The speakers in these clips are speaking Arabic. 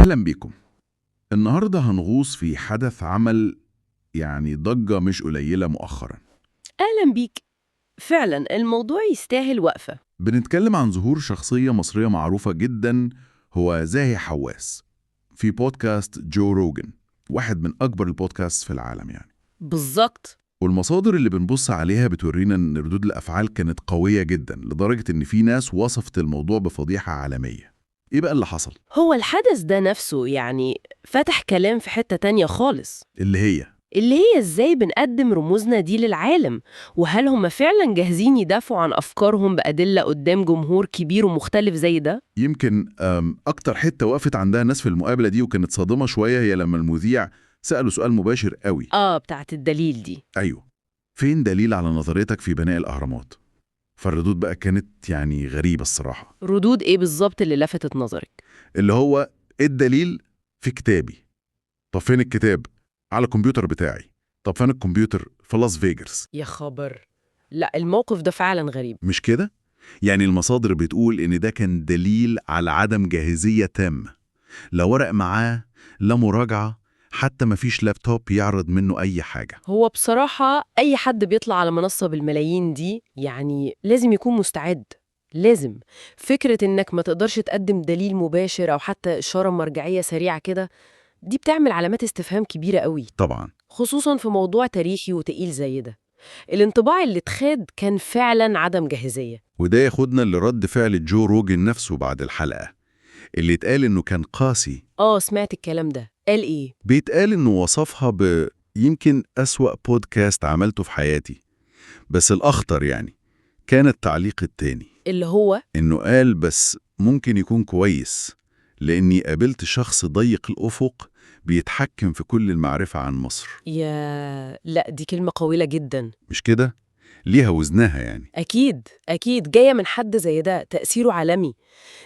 أهلا بكم. النهاردة هنغوص في حدث عمل ضجة مش قليلة مؤخرا. أهلا بيك. فعلا الموضوع يستاهل وقفة. بنتكلم عن ظهور شخصية مصرية معروفة جدا، هو زاهي حواس، في بودكاست جو روجن، واحد من أكبر البودكاست في العالم بالظبط. والمصادر اللي بنبص عليها بتورينا إن ردود الأفعال كانت قوية جدا لدرجة إن في ناس وصفت الموضوع بفضيحة عالمية. إيه بقى اللي حصل؟ هو الحدث ده نفسه فتح كلام في حتة تانية خالص، اللي هي إزاي بنقدم رموزنا دي للعالم، وهل هم فعلا جاهزين يدافعوا عن أفكارهم بأدلة قدام جمهور كبير ومختلف زي ده؟ يمكن أكتر حتة وقفت عندها الناس في المقابلة دي وكانت صادمة شوية هي لما المذيع سأله سؤال مباشر قوي. بتاعت الدليل دي. أيوه، فين دليل على نظريتك في بناء الأهرامات؟ فالردود بقى كانت غريبة الصراحة. ردود إيه بالظبط اللي لفتت نظرك؟ اللي هو الدليل في كتابي. طب فين الكتاب؟ على الكمبيوتر بتاعي. طب فين الكمبيوتر؟ في لاس فيجاس. يا خبر. لا، الموقف ده فعلا غريب. مش كده؟ المصادر بتقول إن ده كان دليل على عدم جاهزية تامة، لا ورق معاه، لا مراجعة، حتى مفيش لابتوب يعرض منه أي حاجة. هو بصراحة أي حد بيطلع على منصة بالملايين دي لازم يكون مستعد. لازم. فكرة إنك ما تقدرش تقدم دليل مباشر أو حتى إشارة مرجعية سريعة كده، دي بتعمل علامات استفهام كبيرة قوي، طبعا. خصوصا في موضوع تاريخي وتقيل زي ده. الانطباع اللي اتخاذ كان فعلا عدم جاهزية. وده ياخدنا لرد فعل جو روجن نفسه بعد الحلقة، اللي اتقال إنه كان قاسي. سمعت الكلام ده. قال إيه؟ بيتقال إنه وصفها يمكن أسوأ بودكاست عملته في حياتي. بس الأخطر كان التعليق التاني، اللي هو إنه قال بس ممكن يكون كويس لأني قابلت شخص ضيق الأفق بيتحكم في كل المعرفة عن مصر. لا، دي كلمة قوية جدا. مش كده؟ ليها وزنها أكيد أكيد، جاية من حد زي ده تأثيره عالمي.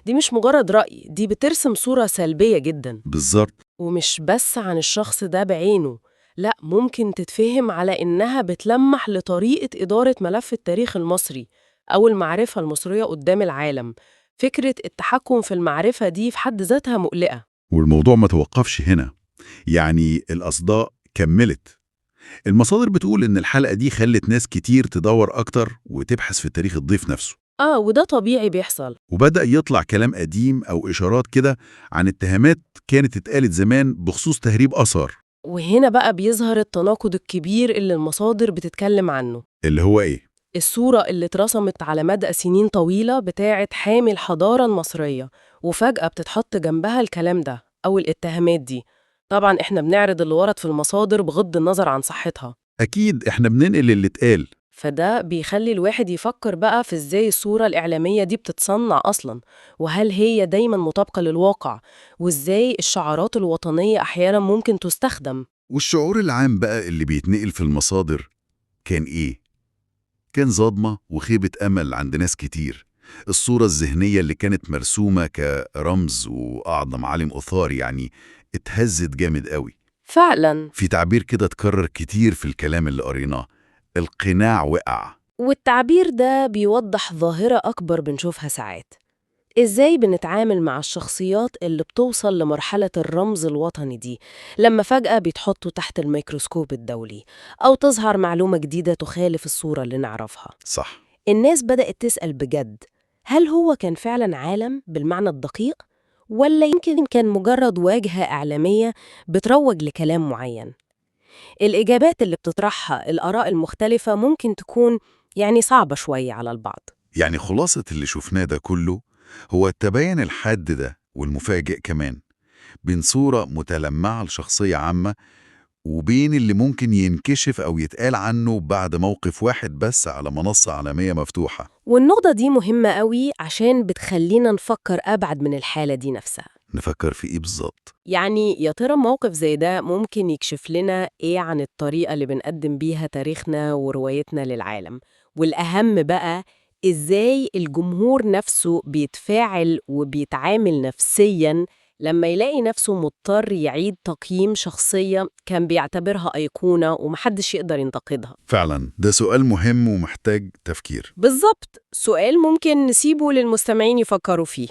دي مش مجرد رأي، دي بترسم صورة سلبية جدا. بالظبط. ومش بس عن الشخص ده بعينه، لا، ممكن تتفهم على إنها بتلمح لطريقة إدارة ملف التاريخ المصري أو المعرفة المصرية قدام العالم. فكرة التحكم في المعرفة دي في حد ذاتها مقلقة. والموضوع ما توقفش هنا، الأصداء كملت. المصادر بتقول إن الحلقة دي خلت ناس كتير تدور أكتر وتبحث في تاريخ الضيف نفسه. وده طبيعي بيحصل. وبدأ يطلع كلام قديم أو إشارات كده عن اتهامات كانت اتقالت زمان بخصوص تهريب آثار. وهنا بقى بيظهر التناقض الكبير اللي المصادر بتتكلم عنه. اللي هو إيه؟ الصورة اللي اترسمت على مدى سنين طويلة بتاعة حامي الحضارة المصرية، وفجأة بتتحط جنبها الكلام ده أو الاتهامات دي. طبعا إحنا بنعرض اللي ورد في المصادر بغض النظر عن صحتها. أكيد إحنا بننقل اللي اتقال. فده بيخلي الواحد يفكر بقى في إزاي الصورة الإعلامية دي بتتصنع أصلاً، وهل هي دايماً مطابقة للواقع، وإزاي الشعارات الوطنية أحياناً ممكن تستخدم. والشعور العام بقى اللي بيتنقل في المصادر كان إيه؟ كان صدمة وخيبة أمل عند ناس كتير. الصورة الذهنية اللي كانت مرسومة كرمز وأعظم عالم آثار اتهزت جامد قوي. فعلاً. في تعبير كده اتكرر كتير في الكلام اللي قريناه: القناع وقع. والتعبير ده بيوضح ظاهرة أكبر بنشوفها ساعات. إزاي بنتعامل مع الشخصيات اللي بتوصل لمرحلة الرمز الوطني دي لما فجأة بيتحطوا تحت الميكروسكوب الدولي، أو تظهر معلومة جديدة تخالف الصورة اللي نعرفها. صح. الناس بدأت تسأل بجد، هل هو كان فعلا عالم بالمعنى الدقيق؟ ولا يمكن كان مجرد واجهة إعلامية بتروج لكلام معين؟ الإجابات اللي بتطرحها الآراء المختلفة ممكن تكون صعبة شوية على البعض. خلاصة اللي شفناه ده كله هو التباين الحاد ده والمفاجئ كمان بين صورة متلمعة لشخصية عامة وبين اللي ممكن ينكشف أو يتقال عنه بعد موقف واحد بس على منصة عالمية مفتوحة. والنقطة دي مهمة قوي عشان بتخلينا نفكر أبعد من الحالة دي نفسها. نفكر في إيه بالظبط؟ يا ترى موقف زي ده ممكن يكشف لنا إيه عن الطريقة اللي بنقدم بيها تاريخنا وروايتنا للعالم؟ والأهم بقى، إزاي الجمهور نفسه بيتفاعل وبيتعامل نفسياً لما يلاقي نفسه مضطر يعيد تقييم شخصية كان بيعتبرها أيقونة ومحدش يقدر ينتقدها؟ فعلا ده سؤال مهم ومحتاج تفكير. بالظبط، سؤال ممكن نسيبه للمستمعين يفكروا فيه.